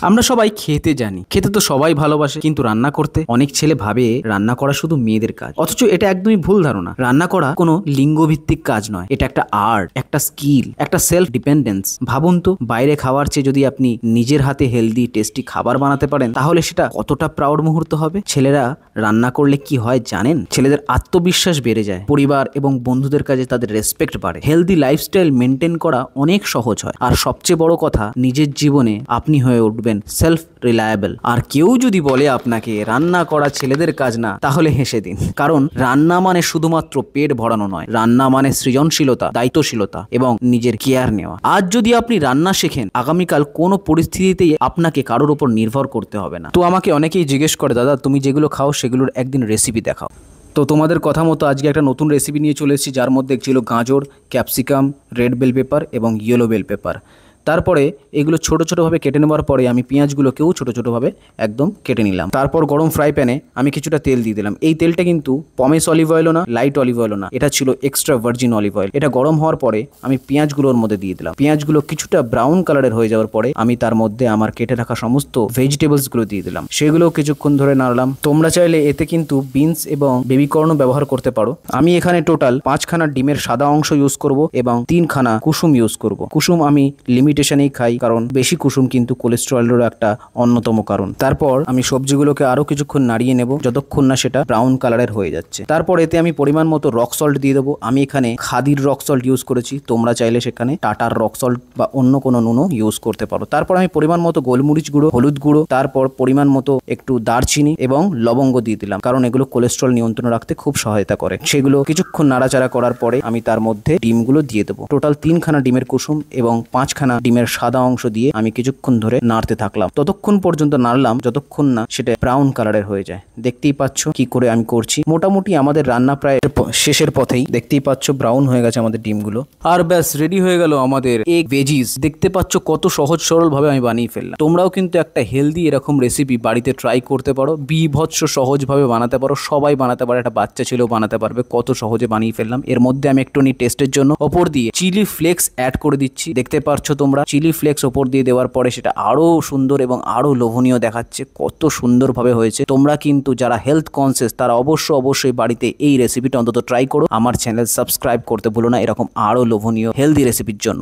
আমরা সবাই খেতে জানি, খেতে তো সবাই ভালোবাসে, কিন্তু রান্না করতে অনেক ছেলে ভাবে রান্না করা শুধু মেয়েদের কাজ। অথচ এটা একদমই ভুল ধারণা। রান্না করা কোনো লিঙ্গভিত্তিক কাজ নয়, এটা একটা আর্ট, একটা স্কিল, একটা সেলফ ডিপেন্ডেন্স। ভাবুন তো, বাইরে খাওয়ার চেয়ে যদি আপনি নিজের হাতে হেলদি টেস্টি খাবার বানাতে পারেন, তাহলে সেটা কতটা প্রাউড মুহূর্ত হবে। ছেলেরা রান্না করলে কি হয় জানেন? ছেলেদের আত্মবিশ্বাস বেড়ে যায়, পরিবার এবং বন্ধুদের কাছে তাদের রেসপেক্ট বাড়ে, হেলদি লাইফস্টাইল মেনটেন করা অনেক সহজ হয়। আর সবচেয়ে বড় কথা, নিজের জীবনে আপনি হয়ে উঠবেন সেলফ রিলায়েবল। আর কেউ যদি বলে আপনাকে রান্না করা ছেলেদের কাজ না, তাহলে হেসে দিন, কারণ রান্না মানে শুধুমাত্র পেট ভরানো নয়। রান্না মানে সৃজনশীলতা, দায়িত্বশীলতা এবং নিজের কেয়ার নেওয়া। আজ যদি আপনি রান্না শেখেন, আগামীকাল কোনো পরিস্থিতিতেই আপনাকে কারোর উপর নির্ভর করতে হবে না। তো আমাকে অনেকেই জিজ্ঞেস করে, দাদা তুমি যেগুলো খাও সেগুলোর একদিন রেসিপি দেখাও। তো তোমাদের কথা মতো আজকে একটা নতুন রেসিপি নিয়ে চলে এসেছি, যার মধ্যে ছিল গাজর, ক্যাপসিকাম, রেড বেল পেপার এবং ইয়েলো বেল পেপার। তারপরে এগুলো ছোটো ছোটোভাবে কেটে নেওয়ার পরে আমি পেঁয়াজগুলোকেও ছোটো ছোটোভাবে একদম কেটে নিলাম। তারপর গরম ফ্রাই প্যানে আমি কিছুটা তেল দিয়ে দিলাম। এই তেলটা কিন্তু পমেস অলিভ অয়েলও না, লাইট অলিভ অয়েলও না, এটা ছিল এক্সট্রা ভার্জিন অলিভ অয়েল। এটা গরম হওয়ার পরে আমি পেঁয়াজগুলোর মধ্যে দিয়ে দিলাম। পেঁয়াজগুলো কিছুটা ব্রাউন কালারের হয়ে যাওয়ার পরে আমি তার মধ্যে আমার কেটে রাখা সমস্ত ভেজিটেবলসগুলো দিয়ে দিলাম। সেগুলো কিছুক্ষণ ধরে নাড়লাম। তোমরা চাইলে এতে কিন্তু বিনস এবং বেবিকর্নও ব্যবহার করতে পারো। আমি এখানে টোটাল 5খানা ডিমের সাদা অংশ ইউজ করব এবং 3খানা কুসুম ইউজ করব। কুসুম আমি লিমিটেশনেই খাই, কারণ বেশি কুসুম কিন্তু কোলেস্টেরলের একটা অন্যতম কারণ। তারপর আমি সবজিগুলোকে আরো কিছুক্ষণ নাড়িয়ে নেব, যতক্ষণ না সেটা ব্রাউন কালারের হয়ে যাচ্ছে। তারপর এতে আমি পরিমাণ মতো রক সল্ট দিয়ে দেবো। আমি এখানে খাদির রক সল্ট ইউজ করেছি, তোমরা চাইলে সেখানে টাটার রক সল্ট বা অন্য কোনো নুনও ইউজ করতে পারো। তারপর আমি পরিমাণ মতো গোলমরিচ গুঁড়ো, হলুদ গুঁড়ো, তারপর পরিমাণ মতো একটু দারচিনি এবং লবঙ্গ দিয়ে দিলাম, কারণ এগুলো কোলেস্ট্রল নিয়ন্ত্রণে রাখতে খুব সহায়তা করে। সেগুলো কিছুক্ষণ নাড়াচাড়া করার পরে আমি তার মধ্যে ডিমগুলো দিয়ে দেবো। টোটাল 3খানা ডিমের কুসুম এবং 5খানা ডিমের সাদা অংশ দিয়ে আমি কিছুক্ষণ ধরে নাড়তে থাকলাম, ততক্ষণ পর্যন্ত নাড়লাম যতক্ষণ না সেটা ব্রাউন কালারের হয়ে যায়। দেখতেই পাচ্ছ কি করে আমি করছি। মোটামুটি আমাদের রান্না প্রায় শেষের পথেই। দেখতেই পাচ্ছ ব্রাউন হয়ে গেছে আমাদের ডিমগুলো। আর ব্যাস রেডি হয়ে গেল আমাদের এগ ভেজিস। দেখতে পাচ্ছ কত সহজ সরল ভাবে আমি বানিয়ে ফেললাম। তোমরাও কিন্তু একটা হেলদি এরকম রেসিপি বাড়িতে ট্রাই করতে পারো, বিভৎস সহজ ভাবে বানাতে পারো, সবাই বানাতে পারে, একটা বাচ্চা ছেলেও বানাতে পারবে। কত সহজে বানিয়ে ফেললাম। এর মধ্যে আমি একটু টেস্টের জন্য ওপর দিয়ে চিলি ফ্লেক্স অ্যাড করে দিচ্ছি। দেখতে পাচ্ছ তোমরা চিলি ফ্লেক্স ওপর দিয়ে দেওয়ার পরে সেটা আরো সুন্দর এবং আরো লোভনীয় দেখাচ্ছে। কত সুন্দরভাবে হয়েছে। তোমরা কিন্তু যারা হেলথ কনসিয়াস তারা অবশ্যই বাড়িতে এই রেসিপিটা অন্তত ট্রাই করো। আমার চ্যানেল সাবস্ক্রাইব করতে ভুলো না এরকম আরো লোভনীয় হেলদি রেসিপির জন্য।